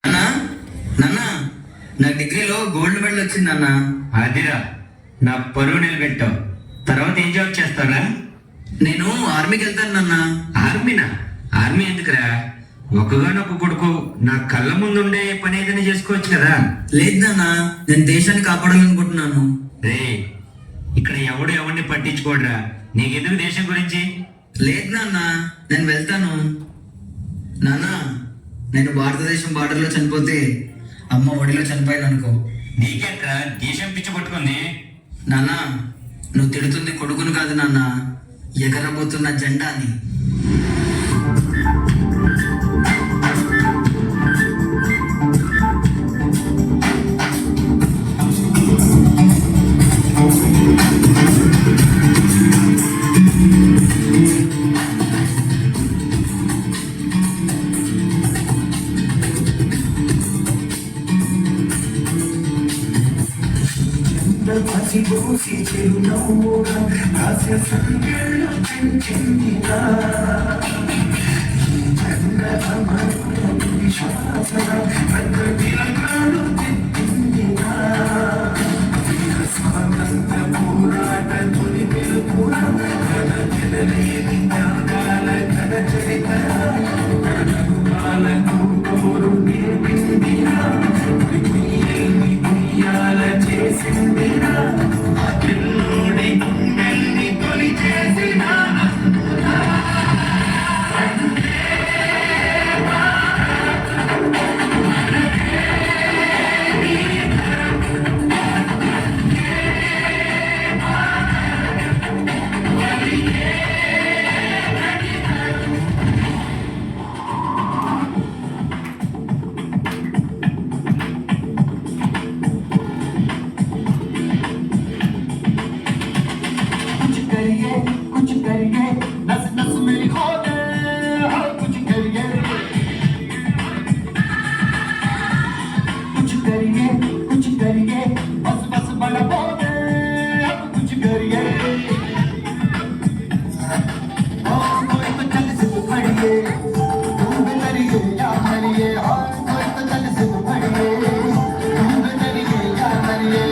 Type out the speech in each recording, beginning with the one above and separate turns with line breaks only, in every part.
అన్నా నాన్న, నా డిగ్రీలో గోల్డ్ మెడల్ వచ్చింది అన్న.
అదిరా నా పరువు నిలబెట్టావు. తర్వాత ఏం జాబ్ చేస్తారా?
నేను ఆర్మీకి వెళ్తాను నాన్న.
ఆర్మీనా? ఆర్మీ ఎందుకురా? ఒకగానొక కొడుకు, నా కళ్ళ ముందుండే పని ఏదైనా చేసుకోవచ్చు కదా.
లేదు నాన్న, నేను దేశాన్ని కాపాడాలనుకుంటున్నాను.
రే, ఇక్కడ ఎవడు ఎవరిని పట్టించుకోడరా. నీకెందుకు దేశం గురించి?
లేదు నాన్న, నేను వెళ్తాను. నాన్న, నేను భారతదేశం బార్డర్లో చనిపోతే అమ్మ ఒడిలో చనిపోయాను అనుకో.
నీకెట్రా దేశం పిచ్చి పట్టుకుంది?
నాన్న, నువ్వు తిడుతుంది కొడుకును కాదు నాన్న, ఎగరబోతున్న జెండాని.
పసిబోసి చిరునవ్వుగా హాస్య సంఖ్యలు పెంచిందిగా విశ్వాస ప్రగతిలకాడు తిట్టిందిగా స్వాతంత్ర పోరాట తొలి వెలుపున జనలేని త్యాగాల ఘన చరిత్ర పాలకు కోరు నేర్పిందిగా ఉయ్యాల చేసిందిరా పిల్లోడి గుండెల్ని తొలి చేసిన कुछ करिए नस नस मेरी खो दे कुछ करिए बस बस बड़ा बोले अब कुछ करिए कोई तो चल से खड़िए तुम भी करिए या मरिए और कोई तो चल से खड़िए तुम भी करिए या मरिए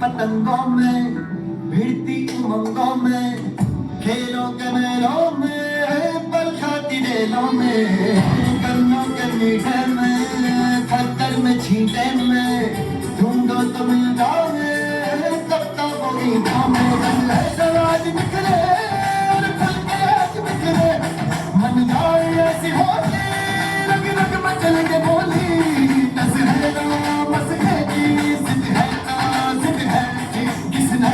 पतंगों में भिड़ती उमंगों में खेलों के मेलों में पल खाती रेलों में गन्नों के मीठे में पत्थर में छींटे में ढूंढो तुम गाँव में तब तो वो गाँव में सवाज निकले और फल के आज निकले मन जाए ऐसी होती रग रग मचल के बोली नस है मस है की जिद है किसना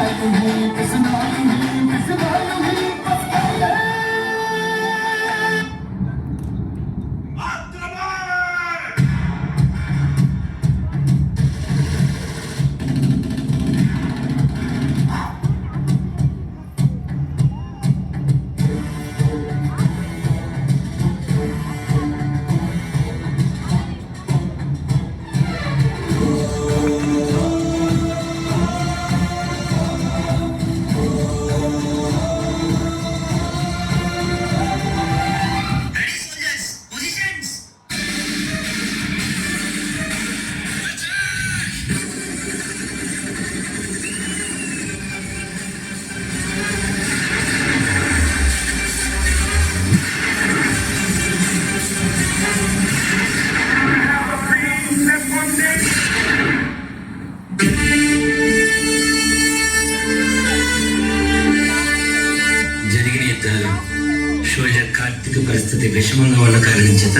సోల్జర్ కార్తిక్ పరిస్థితి విషమంగా ఉన్న కారణం చేత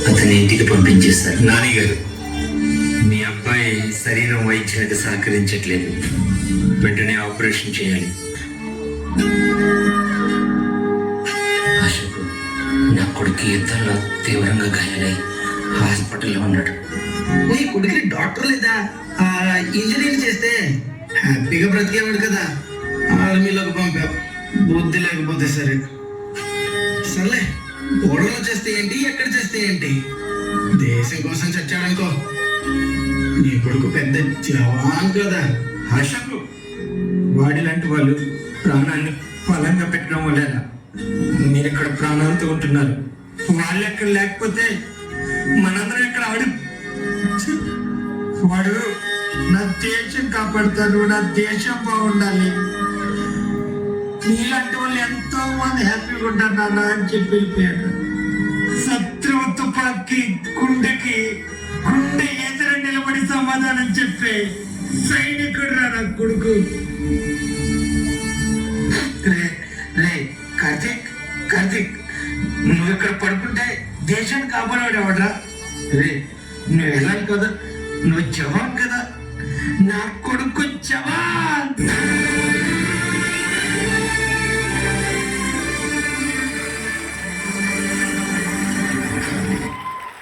అతని ఇంటికి పంపించేశారు.
నాన్నగారు, మీ అబ్బాయి శరీరం వైద్యానికి సహకరించట్లేదు. వెంటనే ఆపరేషన్ చేయాలి.
నా కొడుకు యుద్ధంలో తీవ్రంగా గాయాలై హాస్పిటల్లో ఉన్నాడు.
నీ
కొడుకుని డాక్టర్ లేదా ఇంజనీరింగ్ చేస్తే హ్యాపీగా బ్రతికేవాడు కదా. ఆర్మీలోకి పంపావు, బుద్ధి లేకపోతే సరే. సర్లే, ఓడలో చేస్తే ఏంటి, ఎక్కడ చేస్తే ఏంటి, దేశం కోసం చచ్చాడనుకో. నీ కొడుకు పెద్ద జవాన్ కదా.
అశోక్, వాడి లాంటి వాళ్ళు ప్రాణాన్ని బలంగా పెట్టడం వల్ల మీరు ఇక్కడ ప్రాణాలతో ఉంటున్నారు. వాళ్ళు ఎక్కడ లేకపోతే మనందరం ఇక్కడ వాడు నా దేశం కాపాడుతాడు, నా దేశం బాగుండాలి, నీలాంటి వాళ్ళు ఎంతో మంది హ్యాపీగా ఉంటారు నాన్న అని చెప్పి వెళ్ళిపోయాడు. శత్రువు తుపాకి గుండెకి గుండె ఎదురు నిలబడి సమాధానం చెప్పే సైనికుడు రా నా కొడుకు. రే కార్తీక్, నువ్వు ఇక్కడ పడుకుంటే దేశాన్ని కాపాడేవాడరా. రే, నువ్వు వెళ్ళాలి కదా, నువ్వు జవాన్ కదా, నా కొడుకు జవాన్.